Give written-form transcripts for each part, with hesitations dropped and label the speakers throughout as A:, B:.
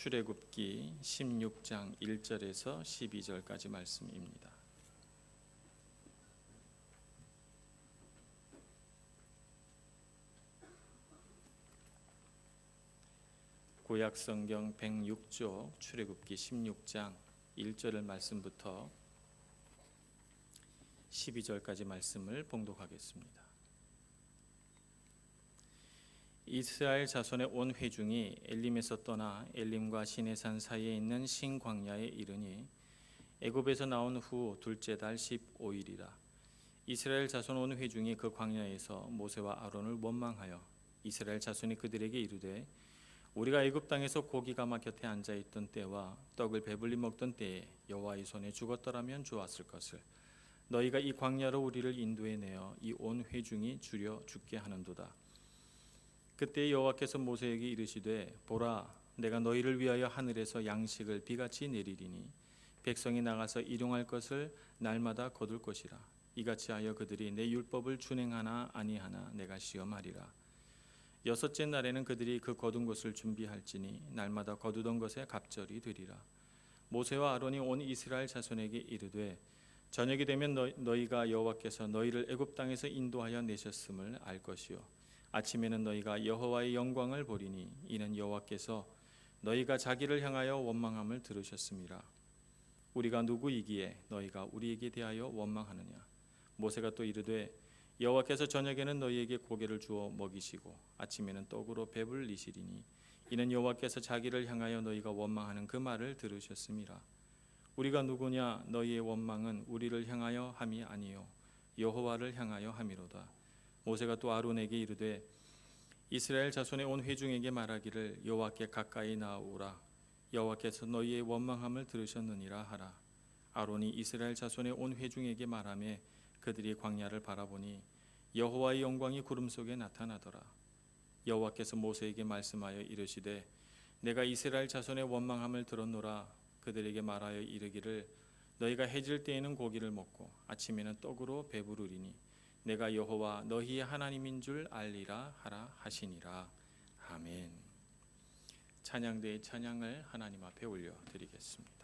A: 출애굽기 16장 1절에서 12절까지 말씀입니다. 구약 성경 106쪽 출애굽기 16장 1절 말씀부터 12절까지 말씀을 봉독하겠습니다. 이스라엘 자손의 온 회중이 엘림에서 떠나 엘림과 시내산 사이에 있는 신광야에 이르니 애굽에서 나온 후 둘째 달 15일이라. 이스라엘 자손 온 회중이 그 광야에서 모세와 아론을 원망하여 이스라엘 자손이 그들에게 이르되 우리가 애굽 땅에서 고기 가마 곁에 앉아 있던 때와 떡을 배불리 먹던 때에 여호와의 손에 죽었더라면 좋았을 것을 너희가 이 광야로 우리를 인도해 내어 이 온 회중이 줄여 죽게 하는도다. 그때 여호와께서 모세에게 이르시되 보라 내가 너희를 위하여 하늘에서 양식을 비같이 내리리니 백성이 나가서 일용할 것을 날마다 거둘 것이라. 이같이 하여 그들이 내 율법을 준행하나 아니하나 내가 시험하리라. 여섯째 날에는 그들이 그 거둔 것을 준비할지니 날마다 거두던 것에 갑절이 되리라. 모세와 아론이 온 이스라엘 자손에게 이르되 저녁이 되면 너희가 여호와께서 너희를 애굽 땅에서 인도하여 내셨음을 알 것이요 아침에는 너희가 여호와의 영광을 보리니 이는 여호와께서 너희가 자기를 향하여 원망함을 들으셨음이라. 우리가 누구이기에 너희가 우리에게 대하여 원망하느냐. 모세가 또 이르되 여호와께서 저녁에는 너희에게 고기를 주어 먹이시고 아침에는 떡으로 배불리시리니 이는 여호와께서 자기를 향하여 너희가 원망하는 그 말을 들으셨음이라. 우리가 누구냐. 너희의 원망은 우리를 향하여 함이 아니요 여호와를 향하여 함이로다. 모세가 또 아론에게 이르되 이스라엘 자손의 온 회중에게 말하기를 여호와께 가까이 나아오라. 여호와께서 너희의 원망함을 들으셨느니라 하라. 아론이 이스라엘 자손의 온 회중에게 말하매 그들이 광야를 바라보니 여호와의 영광이 구름 속에 나타나더라. 여호와께서 모세에게 말씀하여 이르시되 내가 이스라엘 자손의 원망함을 들었노라. 그들에게 말하여 이르기를 너희가 해질 때에는 고기를 먹고 아침에는 떡으로 배부르리니 내가 여호와 너희의 하나님인 줄 알리라 하라 하시니라. 아멘. 찬양대의 찬양을 하나님 앞에 올려드리겠습니다.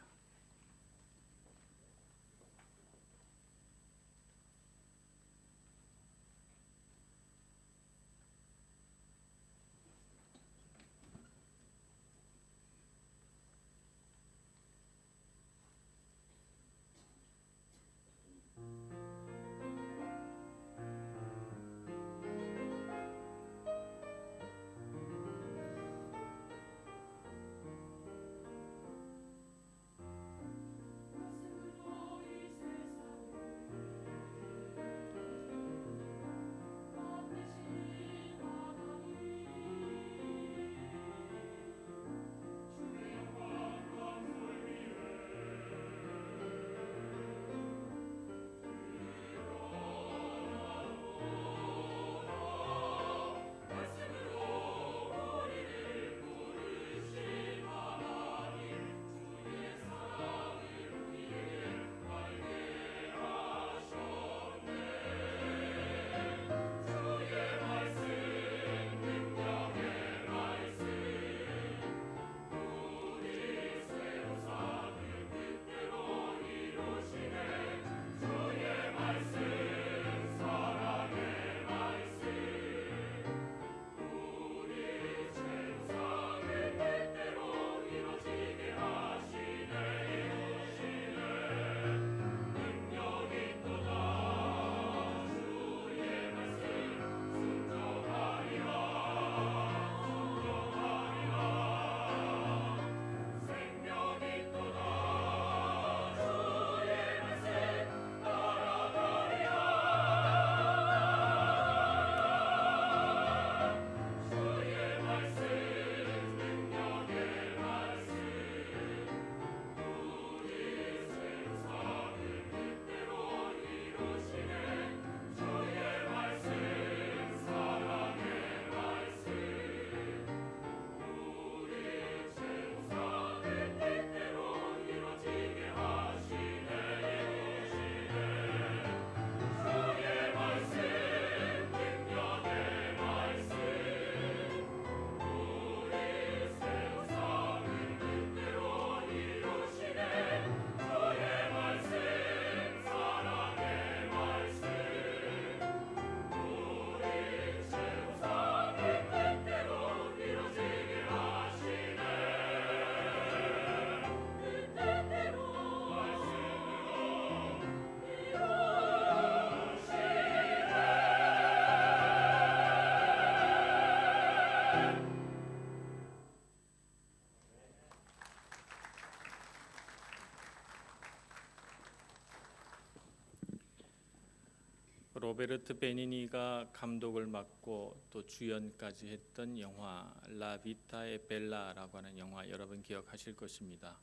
A: 로베르트 베니니가 감독을 맡고 또 주연까지 했던 영화 라 비타 에 벨라라고 하는 영화 여러분 기억하실 것입니다.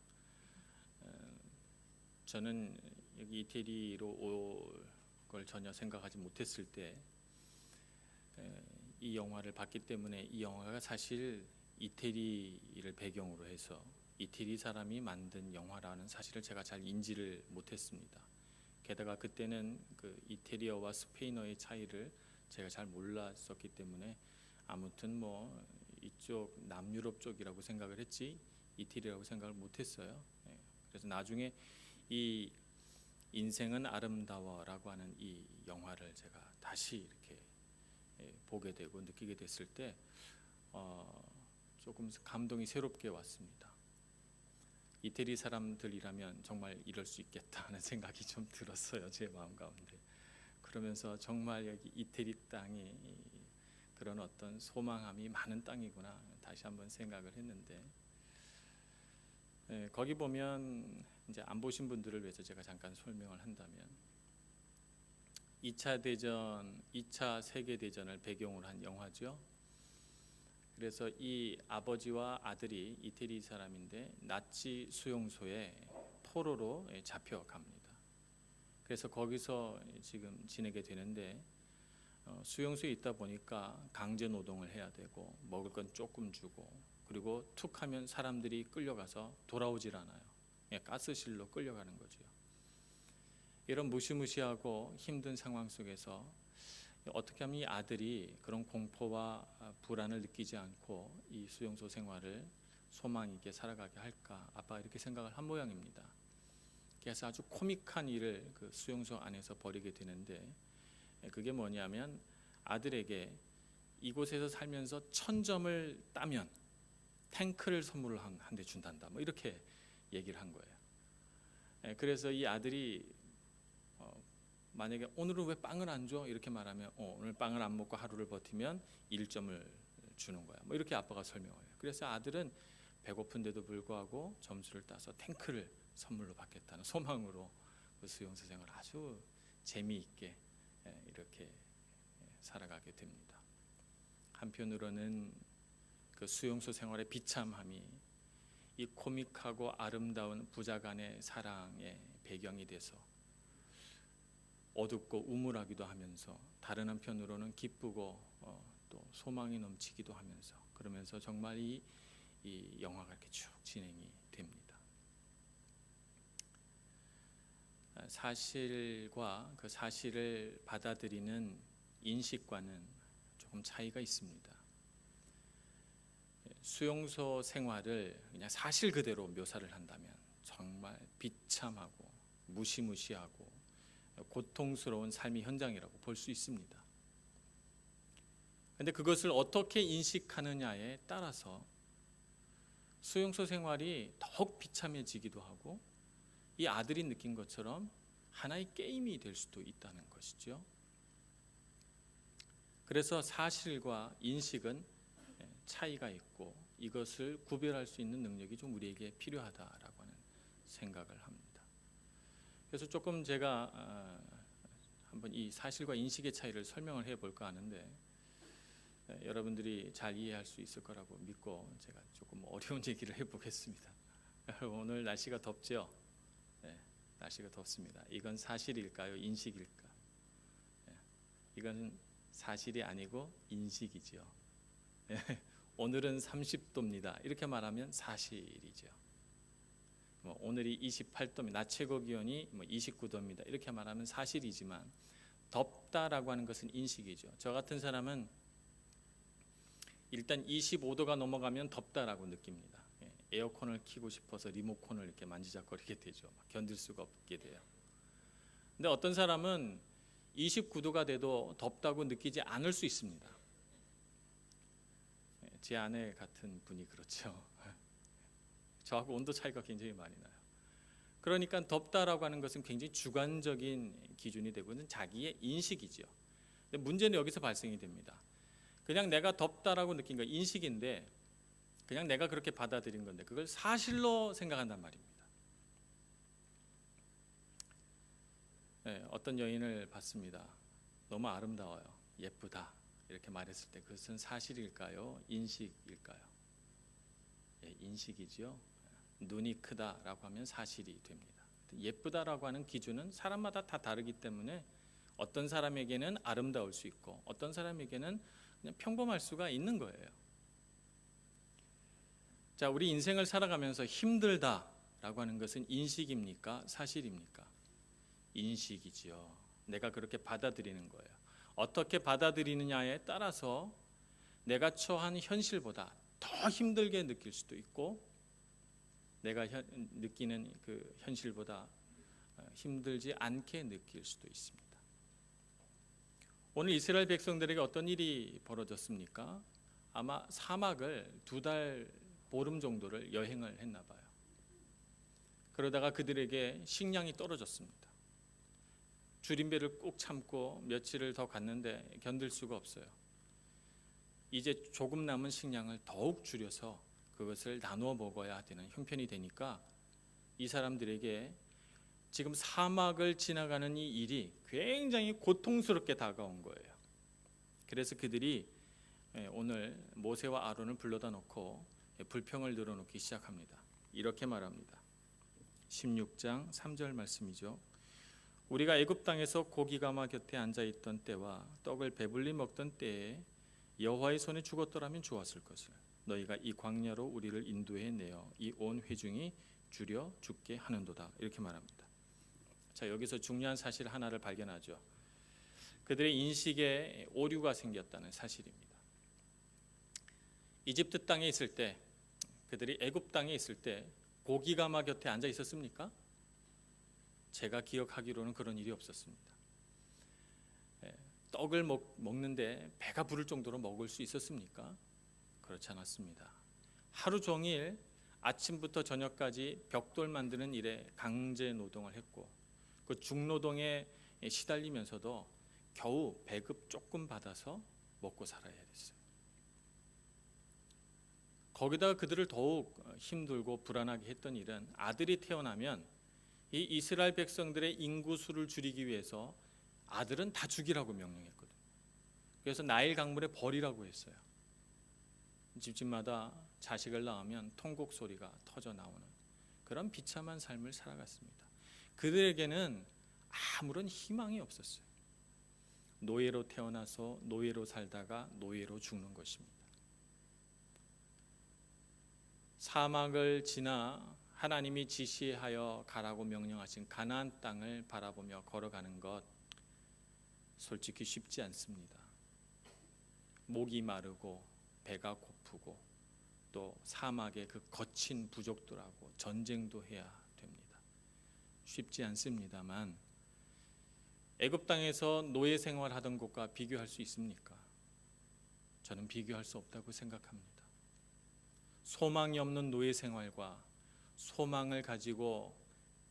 A: 저는 여기 이태리로 올 걸 전혀 생각하지 못했을 때 이 영화를 봤기 때문에 이 영화가 사실 이태리를 배경으로 해서 이태리 사람이 만든 영화라는 사실을 제가 잘 인지를 못했습니다. 게다가 그때는 그 이태리어와 스페인어의 차이를 제가 잘 몰랐었기 때문에 아무튼 뭐 이쪽 남유럽 쪽이라고 생각을 했지 이태리라고 생각을 못했어요. 그래서 나중에 이 인생은 아름다워라고 하는 이 영화를 제가 다시 이렇게 보게 되고 느끼게 됐을 때 조금 감동이 새롭게 왔습니다. 이태리 사람들이라면 정말 이럴 수 있겠다 하는 생각이 좀 들었어요. 제 마음 가운데. 그러면서 정말 여기 이태리 땅이 그런 어떤 소망함이 많은 땅이구나 다시 한번 생각을 했는데 거기 보면 이제 안 보신 분들을 위해서 제가 잠깐 설명을 한다면 2차 대전, 2차 세계 대전을 배경으로 한 영화죠. 그래서 이 아버지와 아들이 이태리 사람인데 나치 수용소에 포로로 잡혀갑니다. 그래서 거기서 지금 지내게 되는데 수용소에 있다 보니까 강제 노동을 해야 되고 먹을 건 조금 주고 그리고 툭 하면 사람들이 끌려가서 돌아오질 않아요. 가스실로 끌려가는 거죠. 이런 무시무시하고 힘든 상황 속에서 어떻게 하면 이 아들이 그런 공포와 불안을 느끼지 않고 이 수용소 생활을 소망 있게 살아가게 할까 아빠가 이렇게 생각을 한 모양입니다. 그래서 아주 코믹한 일을 그 수용소 안에서 벌이게 되는데 그게 뭐냐면 아들에게 이곳에서 살면서 1000점을 따면 탱크를 선물을 한 대 준단다 뭐 이렇게 얘기를 한 거예요. 그래서 이 아들이 만약에 오늘은 왜 빵을 안 줘? 이렇게 말하면 오늘 빵을 안 먹고 하루를 버티면 1점을 주는 거야. 뭐 이렇게 아빠가 설명을 해요. 그래서 아들은 배고픈데도 불구하고 점수를 따서 탱크를 선물로 받겠다는 소망으로 그 수용소 생활을 아주 재미있게 이렇게 살아가게 됩니다. 한편으로는 그 수용소 생활의 비참함이 이 코믹하고 아름다운 부자 간의 사랑의 배경이 돼서 어둡고 우물하기도 하면서 다른 한편으로는 기쁘고 또 소망이 넘치기도 하면서 그러면서 정말 이 영화가 이렇게 쭉 진행이 됩니다. 사실과 그 사실을 받아들이는 인식과는 조금 차이가 있습니다. 수용소 생활을 그냥 사실 그대로 묘사를 한다면 정말 비참하고 무시무시하고 고통스러운 삶의 현장이라고 볼 수 있습니다. 그런데 그것을 어떻게 인식하느냐에 따라서 수용소 생활이 더욱 비참해지기도 하고 이 아들이 느낀 것처럼 하나의 게임이 될 수도 있다는 것이죠. 그래서 사실과 인식은 차이가 있고 이것을 구별할 수 있는 능력이 좀 우리에게 필요하다라고 하는 생각을 합니다. 그래서 조금 제가 한번 이 사실과 인식의 차이를 설명을 해볼까 하는데 여러분들이 잘 이해할 수 있을 거라고 믿고 제가 조금 어려운 얘기를 해보겠습니다. 오늘 날씨가 덥죠? 네, 날씨가 덥습니다. 이건 사실일까요? 인식일까? 네, 이건 사실이 아니고 인식이죠. 네, 오늘은 30도입니다. 이렇게 말하면 사실이죠. 오늘이 28도입니다. 낮 최고 기온이 29도입니다. 이렇게 말하면 사실이지만 덥다라고 하는 것은 인식이죠. 저 같은 사람은 일단 25도가 넘어가면 덥다라고 느낍니다. 에어컨을 켜고 싶어서 리모컨을 이렇게 만지작거리게 되죠. 견딜 수가 없게 돼요. 근데 어떤 사람은 29도가 돼도 덥다고 느끼지 않을 수 있습니다. 제 아내 같은 분이 그렇죠. 저하고 온도 차이가 굉장히 많이 나요. 그러니까 덥다라고 하는 것은 굉장히 주관적인 기준이 되고는 자기의 인식이죠. 근데 문제는 여기서 발생이 됩니다. 그냥 내가 덥다라고 느낀 거 인식인데 그냥 내가 그렇게 받아들인 건데 그걸 사실로 생각한단 말입니다. 어떤 여인을 봤습니다. 너무 아름다워요. 예쁘다. 이렇게 말했을 때 그것은 사실일까요? 인식일까요? 예, 인식이지요. 눈이 크다라고 하면 사실이 됩니다. 예쁘다라고 하는 기준은 사람마다 다 다르기 때문에 어떤 사람에게는 아름다울 수 있고 어떤 사람에게는 그냥 평범할 수가 있는 거예요. 자, 우리 인생을 살아가면서 힘들다라고 하는 것은 인식입니까? 사실입니까? 인식이지요. 내가 그렇게 받아들이는 거예요. 어떻게 받아들이느냐에 따라서 내가 처한 현실보다 더 힘들게 느낄 수도 있고 내가 느끼는 그 현실보다 힘들지 않게 느낄 수도 있습니다. 오늘 이스라엘 백성들에게 어떤 일이 벌어졌습니까? 아마 사막을 2달 보름 정도를 여행을 했나 봐요. 그러다가 그들에게 식량이 떨어졌습니다. 줄임배를 꼭 참고 며칠을 더 갔는데 견딜 수가 없어요. 이제 조금 남은 식량을 더욱 줄여서 그것을 나누어 먹어야 되는 형편이 되니까 이 사람들에게 지금 사막을 지나가는 이 일이 굉장히 고통스럽게 다가온 거예요. 그래서 그들이 오늘 모세와 아론을 불러다 놓고 불평을 늘어놓기 시작합니다. 이렇게 말합니다. 16장 3절 말씀이죠. 우리가 애굽 땅에서 고기가마 곁에 앉아 있던 때와 떡을 배불리 먹던 때에 여호와의 손에 죽었더라면 좋았을 것을 너희가 이 광야로 우리를 인도해 내어 이 온 회중이 줄여 죽게 하는도다. 이렇게 말합니다. 자, 여기서 중요한 사실 하나를 발견하죠. 그들의 인식에 오류가 생겼다는 사실입니다. 이집트 땅에 있을 때, 그들이 애굽 땅에 있을 때 고기가마 곁에 앉아 있었습니까? 제가 기억하기로는 그런 일이 없었습니다. 떡을 먹는데 배가 부를 정도로 먹을 수 있었습니까? 그렇지 않았습니다. 하루 종일 아침부터 저녁까지 벽돌 만드는 일에 강제 노동을 했고 그 중노동에 시달리면서도 겨우 배급 조금 받아서 먹고 살아야 됐어요. 거기다가 그들을 더욱 힘들고 불안하게 했던 일은 아들이 태어나면 이 이스라엘 백성들의 인구수를 줄이기 위해서 아들은 다 죽이라고 명령했거든요. 그래서 나일 강물에 버리라고 했어요. 집집마다 자식을 낳으면 통곡 소리가 터져 나오는 그런 비참한 삶을 살아갔습니다. 그들에게는 아무런 희망이 없었어요. 노예로 태어나서 노예로 살다가 노예로 죽는 것입니다. 사막을 지나 하나님이 지시하여 가라고 명령하신 가나안 땅을 바라보며 걸어가는 것 솔직히 쉽지 않습니다. 목이 마르고 배가 고프고 또 사막의 그 거친 부족들하고 전쟁도 해야 됩니다. 쉽지 않습니다만 애굽 땅에서 노예 생활하던 것과 비교할 수 있습니까? 저는 비교할 수 없다고 생각합니다. 소망이 없는 노예 생활과 소망을 가지고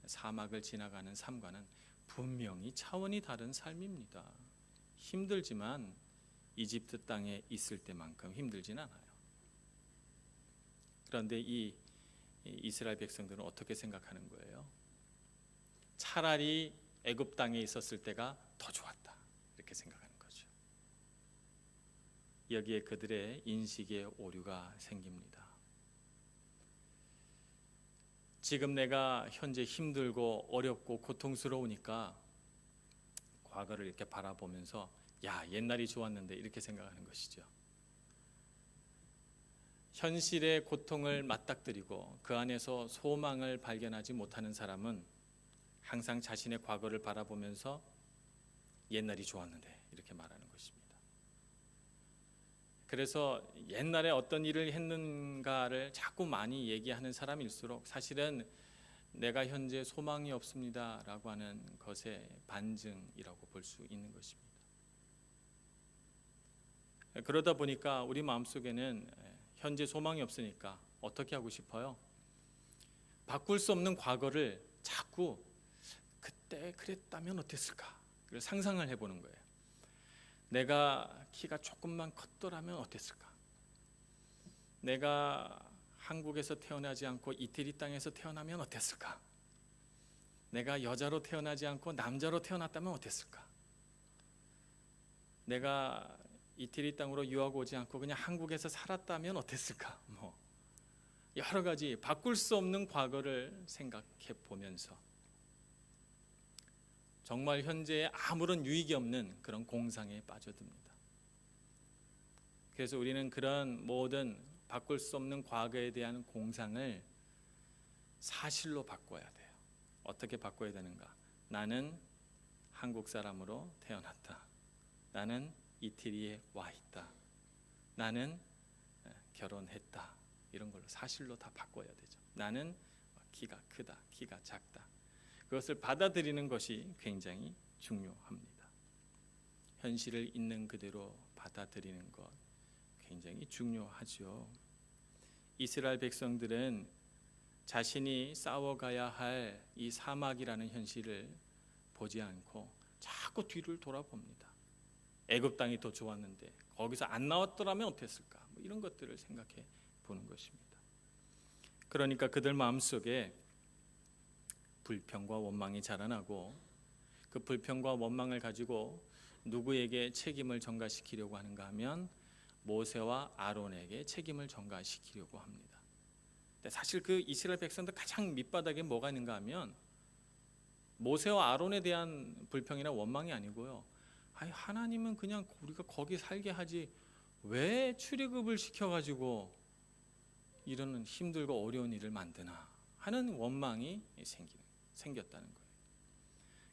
A: 사막을 지나가는 삶과는 분명히 차원이 다른 삶입니다. 힘들지만 이집트 땅에 있을 때만큼 힘들진 않아요. 그런데 이 이스라엘 백성들은 어떻게 생각하는 거예요? 차라리 애굽 땅에 있었을 때가 더 좋았다. 이렇게 생각하는 거죠. 여기에 그들의 인식에 오류가 생깁니다. 지금 내가 현재 힘들고 어렵고 고통스러우니까 과거를 이렇게 바라보면서 야, 옛날이 좋았는데 이렇게 생각하는 것이죠. 현실의 고통을 맞닥뜨리고 그 안에서 소망을 발견하지 못하는 사람은 항상 자신의 과거를 바라보면서 옛날이 좋았는데 이렇게 말하는 것입니다. 그래서 옛날에 어떤 일을 했는가를 자꾸 많이 얘기하는 사람일수록 사실은 내가 현재 소망이 없습니다라고 하는 것의 반증이라고 볼 수 있는 것입니다. 그러다 보니까 우리 마음속에는 현재 소망이 없으니까 어떻게 하고 싶어요? 바꿀 수 없는 과거를 자꾸 그때 그랬다면 어땠을까? 상상을 해보는 거예요. 내가 키가 조금만 컸더라면 어땠을까? 내가 한국에서 태어나지 않고 이태리 땅에서 태어나면 어땠을까? 내가 여자로 태어나지 않고 남자로 태어났다면 어땠을까? 내가 이태리 땅으로 유학 오지 않고 그냥 한국에서 살았다면 어땠을까? 여러 가지 바꿀 수 없는 과거를 생각해 보면서 정말 현재에 아무런 유익이 없는 그런 공상에 빠져듭니다. 그래서 우리는 그런 모든 바꿀 수 없는 과거에 대한 공상을 사실로 바꿔야 돼요. 어떻게 바꿔야 되는가? 나는 한국 사람으로 태어났다. 나는 이태리에 와 있다. 나는 결혼했다. 이런 걸로 사실로 다 바꿔야 되죠. 나는 키가 크다, 키가 작다. 그것을 받아들이는 것이 굉장히 중요합니다. 현실을 있는 그대로 받아들이는 것 굉장히 중요하죠. 이스라엘 백성들은 자신이 싸워가야 할 이 사막이라는 현실을 보지 않고 자꾸 뒤를 돌아봅니다. 애굽 땅이 더 좋았는데 거기서 안 나왔더라면 어땠을까? 이런 것들을 생각해 보는 것입니다. 그러니까 그들 마음속에 불평과 원망이 자라나고 그 불평과 원망을 가지고 누구에게 책임을 전가시키려고 하는가 하면 모세와 아론에게 책임을 전가시키려고 합니다. 근데 사실 그 이스라엘 백성들 가장 밑바닥에 뭐가 있는가 하면 모세와 아론에 대한 불평이나 원망이 아니고요. 아니, 하나님은 그냥 우리가 거기 살게 하지 왜 출애굽을 시켜가지고 이런 힘들고 어려운 일을 만드나 하는 원망이 생겼다는 거예요.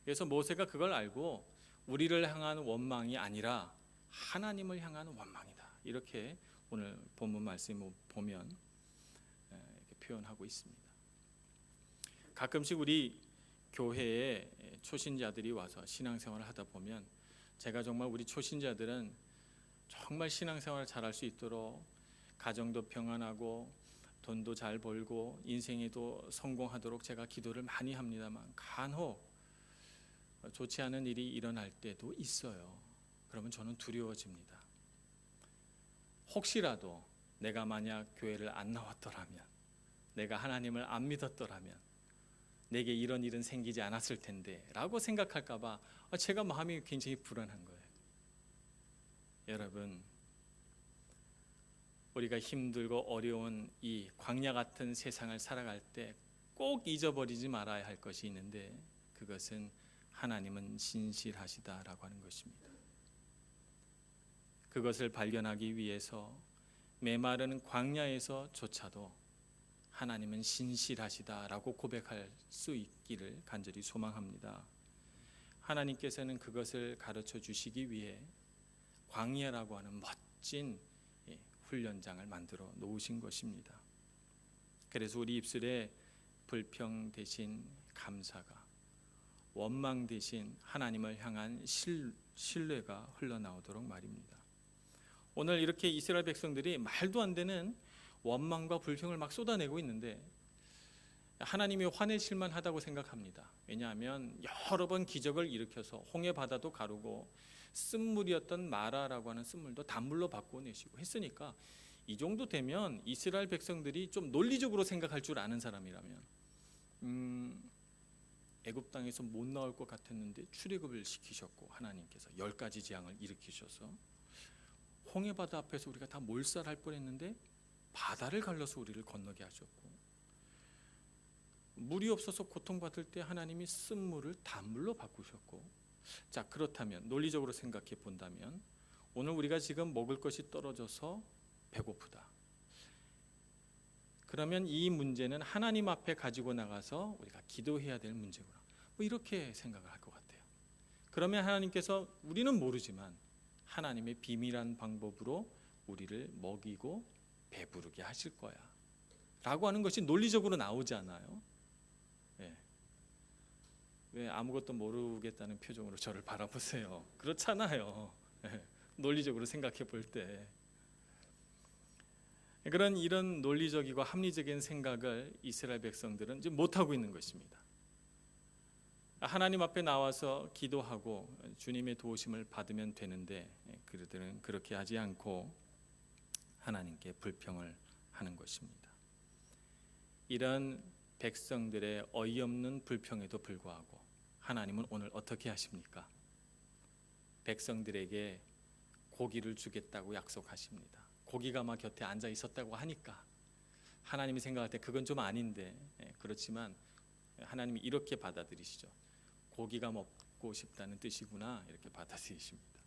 A: 그래서 모세가 그걸 알고 우리를 향한 원망이 아니라 하나님을 향한 원망이다. 이렇게 오늘 본문 말씀을 보면 이렇게 표현하고 있습니다. 가끔씩 우리 교회에 초신자들이 와서 신앙생활을 하다 보면 제가 정말 우리 초신자들은 정말 신앙생활을 잘할 수 있도록 가정도 평안하고 돈도 잘 벌고 인생에도 성공하도록 제가 기도를 많이 합니다만 간혹 좋지 않은 일이 일어날 때도 있어요. 그러면 저는 두려워집니다. 혹시라도 내가 만약 교회를 안 나왔더라면, 내가 하나님을 안 믿었더라면 내게 이런 일은 생기지 않았을 텐데 라고 생각할까 봐 제가 마음이 굉장히 불안한 거예요. 여러분, 우리가 힘들고 어려운 이 광야 같은 세상을 살아갈 때 꼭 잊어버리지 말아야 할 것이 있는데 그것은 하나님은 신실하시다라고 하는 것입니다. 그것을 발견하기 위해서 메마른 광야에서조차도 하나님은 신실하시다라고 고백할 수 있기를 간절히 소망합니다. 하나님께서는 그것을 가르쳐 주시기 위해 광야라고 하는 멋진 훈련장을 만들어 놓으신 것입니다. 그래서 우리 입술에 불평 대신 감사가, 원망 대신 하나님을 향한 신뢰가 흘러나오도록 말입니다. 오늘 이렇게 이스라엘 백성들이 말도 안 되는 원망과 불평을 막 쏟아내고 있는데 하나님이 화내실 만하다고 생각합니다. 왜냐하면 여러 번 기적을 일으켜서 홍해 바다도 가르고 쓴물이었던 마라라고 하는 쓴물도 단물로 바꿔내시고 했으니까 이 정도 되면 이스라엘 백성들이 좀 논리적으로 생각할 줄 아는 사람이라면 애굽 땅에서 못 나올 것 같았는데 출애굽을 시키셨고 하나님께서 10가지 재앙을 일으키셔서 홍해 바다 앞에서 우리가 다 몰살할 뻔했는데 바다를 갈라서 우리를 건너게 하셨고 물이 없어서 고통받을 때 하나님이 쓴물을 단물로 바꾸셨고 자, 그렇다면 논리적으로 생각해 본다면 오늘 우리가 지금 먹을 것이 떨어져서 배고프다. 그러면 이 문제는 하나님 앞에 가지고 나가서 우리가 기도해야 될 문제구나. 이렇게 생각을 할 것 같아요. 그러면 하나님께서 우리는 모르지만 하나님의 비밀한 방법으로 우리를 먹이고 배부르게 하실 거야 라고 하는 것이 논리적으로 나오지 않아요? 네. 왜 아무것도 모르겠다는 표정으로 저를 바라보세요? 그렇잖아요. 네. 논리적으로 생각해 볼 때 이런 논리적이고 합리적인 생각을 이스라엘 백성들은 이제 못하고 있는 것입니다. 하나님 앞에 나와서 기도하고 주님의 도우심을 받으면 되는데 그들은 그렇게 하지 않고 하나님께 불평을 하는 것입니다. 이런 백성들의 어이없는 불평에도 불구하고 하나님은 오늘 어떻게 하십니까? 백성들에게 고기를 주겠다고 약속하십니다. 고기가 막 곁에 앉아 있었다고 하니까 하나님이 생각할 때 그건 좀 아닌데, 그렇지만 하나님이 이렇게 받아들이시죠. 고기가 먹고 싶다는 뜻이구나, 이렇게 받아들이십니다.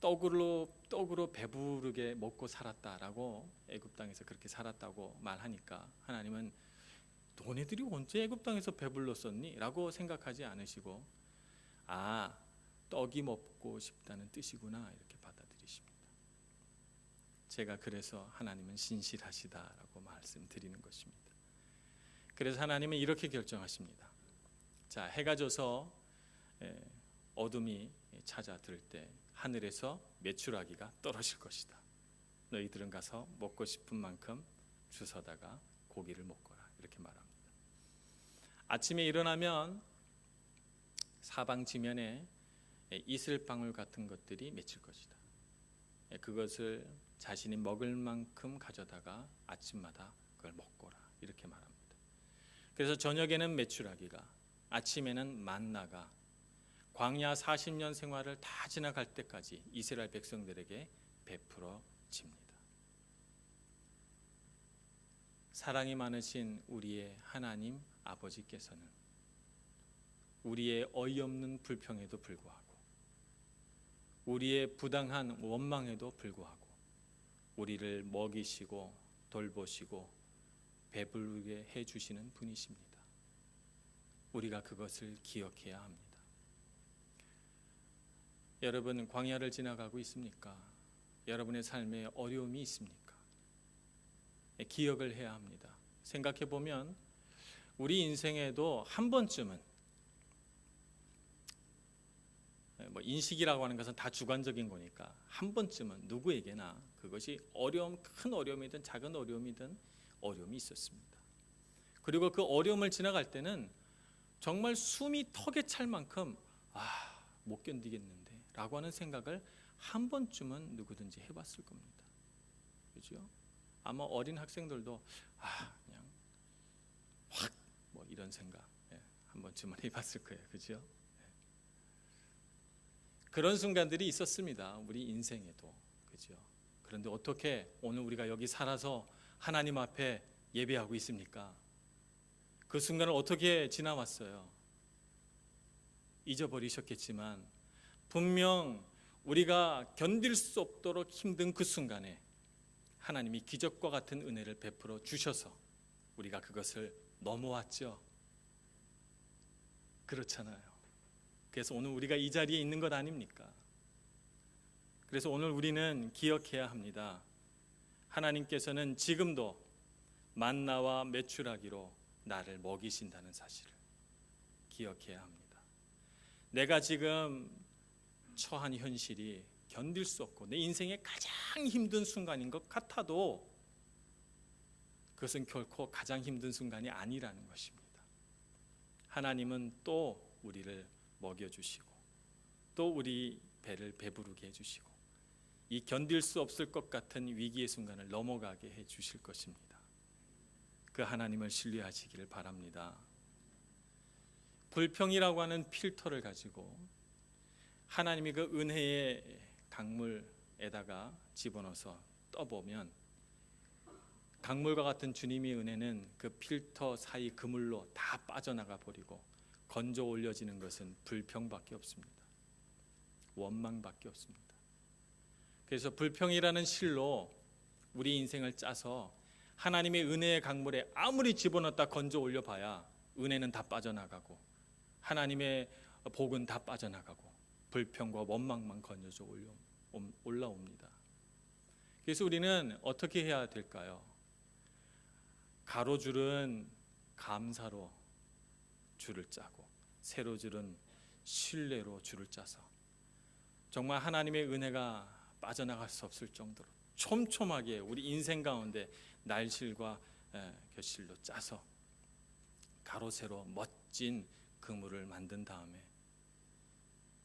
A: 떡으로 배부르게 먹고 살았다라고, 애굽 땅에서 그렇게 살았다고 말하니까 하나님은 너네들이 언제 애굽 땅에서 배불렀었니? 라고 생각하지 않으시고, 아, 떡이 먹고 싶다는 뜻이구나, 이렇게 받아들이십니다. 제가 그래서 하나님은 신실하시다라고 말씀드리는 것입니다. 그래서 하나님은 이렇게 결정하십니다. 자, 해가 져서 어둠이 찾아들 때 하늘에서 메추라기가 떨어질 것이다. 너희들은 가서 먹고 싶은 만큼 주워다가 고기를 먹거라, 이렇게 말합니다. 아침에 일어나면 사방 지면에 이슬방울 같은 것들이 맺힐 것이다. 그것을 자신이 먹을 만큼 가져다가 아침마다 그걸 먹거라, 이렇게 말합니다. 그래서 저녁에는 메추라기가, 아침에는 만나가 광야 40년 생활을 다 지나갈 때까지 이스라엘 백성들에게 베풀어집니다. 사랑이 많으신 우리의 하나님 아버지께서는 우리의 어이없는 불평에도 불구하고, 우리의 부당한 원망에도 불구하고 우리를 먹이시고 돌보시고 배부르게 해주시는 분이십니다. 우리가 그것을 기억해야 합니다. 여러분, 광야를 지나가고 있습니까? 여러분의 삶에 어려움이 있습니까? 기억을 해야 합니다. 생각해 보면 우리 인생에도 한 번쯤은, 인식이라고 하는 것은 다 주관적인 거니까 한 번쯤은 누구에게나 그것이 큰 어려움이든 작은 어려움이든 어려움이 있었습니다. 그리고 그 어려움을 지나갈 때는 정말 숨이 턱에 찰 만큼 못 견디겠는데 라고 하는 생각을 한 번쯤은 누구든지 해봤을 겁니다. 그죠? 아마 어린 학생들도 그냥 확 이런 생각 한 번쯤은 해봤을 거예요. 그죠? 그런 순간들이 있었습니다. 우리 인생에도. 그죠? 그런데 어떻게 오늘 우리가 여기 살아서 하나님 앞에 예배하고 있습니까? 그 순간을 어떻게 지나왔어요? 잊어버리셨겠지만 분명 우리가 견딜 수 없도록 힘든 그 순간에 하나님이 기적과 같은 은혜를 베풀어 주셔서 우리가 그것을 넘어왔죠. 그렇잖아요. 그래서 오늘 우리가 이 자리에 있는 것 아닙니까? 그래서 오늘 우리는 기억해야 합니다. 하나님께서는 지금도 만나와 메추라기로 나를 먹이신다는 사실을 기억해야 합니다. 내가 지금 처한 현실이 견딜 수 없고 내 인생의 가장 힘든 순간인 것 같아도 그것은 결코 가장 힘든 순간이 아니라는 것입니다. 하나님은 또 우리를 먹여주시고 또 우리 배를 배부르게 해주시고 이 견딜 수 없을 것 같은 위기의 순간을 넘어가게 해주실 것입니다. 그 하나님을 신뢰하시기를 바랍니다. 불평이라고 하는 필터를 가지고 하나님이 그 은혜의 강물에다가 집어넣어서 떠보면 강물과 같은 주님의 은혜는 그 필터 사이 그물로 다 빠져나가 버리고 건져 올려지는 것은 불평밖에 없습니다. 원망밖에 없습니다. 그래서 불평이라는 실로 우리 인생을 짜서 하나님의 은혜의 강물에 아무리 집어넣었다 건져 올려봐야 은혜는 다 빠져나가고 하나님의 복은 다 빠져나가고 불평과 원망만 건져져 올라옵니다. 그래서 우리는 어떻게 해야 될까요? 가로줄은 감사로 줄을 짜고 세로줄은 신뢰로 줄을 짜서 정말 하나님의 은혜가 빠져나갈 수 없을 정도로 촘촘하게 우리 인생 가운데 날실과 곁실로 짜서 가로 세로 멋진 그물을 만든 다음에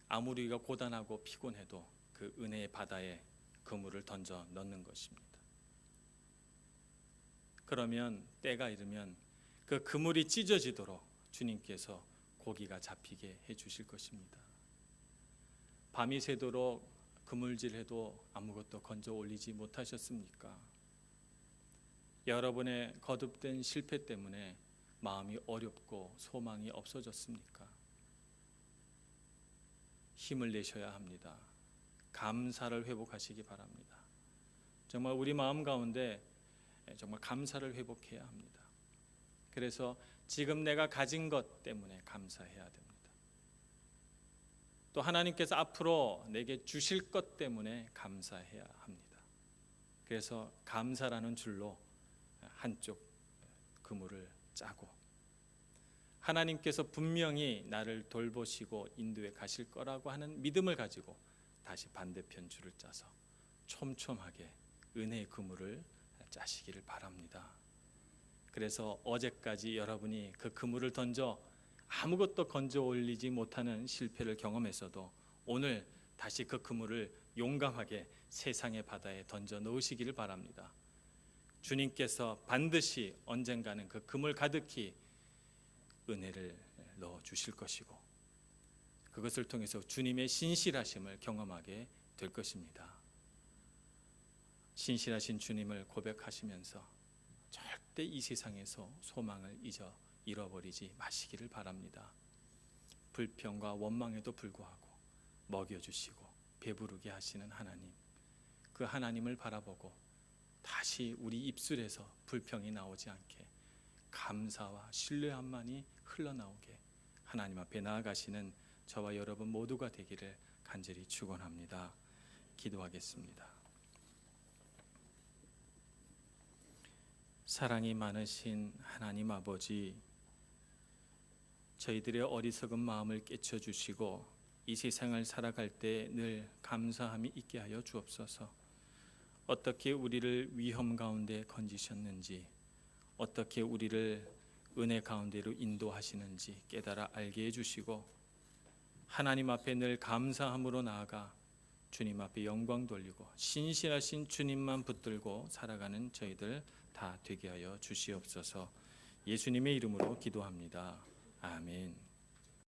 A: 아무리 우리가 고단하고 피곤해도 그 은혜의 바다에 그물을 던져 넣는 것입니다. 그러면 때가 이르면 그 그물이 찢어지도록 주님께서 고기가 잡히게 해주실 것입니다. 밤이 새도록 그물질해도 아무것도 건져 올리지 못하셨습니까? 여러분의 거듭된 실패 때문에 마음이 어렵고 소망이 없어졌습니까? 힘을 내셔야 합니다. 감사를 회복하시기 바랍니다. 정말 우리 마음 가운데 정말 감사를 회복해야 합니다. 그래서 지금 내가 가진 것 때문에 감사해야 됩니다. 또 하나님께서 앞으로 내게 주실 것 때문에 감사해야 합니다. 그래서 감사라는 줄로 한쪽 그물을 짜고 하나님께서 분명히 나를 돌보시고 인도해 가실 거라고 하는 믿음을 가지고 다시 반대편 줄을 짜서 촘촘하게 은혜의 그물을 짜시기를 바랍니다. 그래서 어제까지 여러분이 그 그물을 던져 아무것도 건져 올리지 못하는 실패를 경험했어도 오늘 다시 그 그물을 용감하게 세상의 바다에 던져 놓으시기를 바랍니다. 주님께서 반드시 언젠가는 그 그물 가득히 은혜를 넣어 주실 것이고 그것을 통해서 주님의 신실하심을 경험하게 될 것입니다. 신실하신 주님을 고백하시면서 절대 이 세상에서 소망을 잃어버리지 마시기를 바랍니다. 불평과 원망에도 불구하고 먹여주시고 배부르게 하시는 하나님, 그 하나님을 바라보고 다시 우리 입술에서 불평이 나오지 않게 감사와 신뢰함만이 흘러나오게 하나님 앞에 나아가시는 저와 여러분 모두가 되기를 간절히 축원합니다. 기도하겠습니다. 사랑이 많으신 하나님 아버지, 저희들의 어리석은 마음을 깨쳐주시고 이 세상을 살아갈 때 늘 감사함이 있게 하여 주옵소서. 어떻게 우리를 위험 가운데 건지셨는지, 어떻게 우리를 은혜 가운데로 인도하시는지 깨달아 알게 해주시고 하나님 앞에 늘 감사함으로 나아가 주님 앞에 영광 돌리고 신실하신 주님만 붙들고 살아가는 저희들 다 되게 하여 주시옵소서. 예수님의 이름으로 기도합니다. 아멘.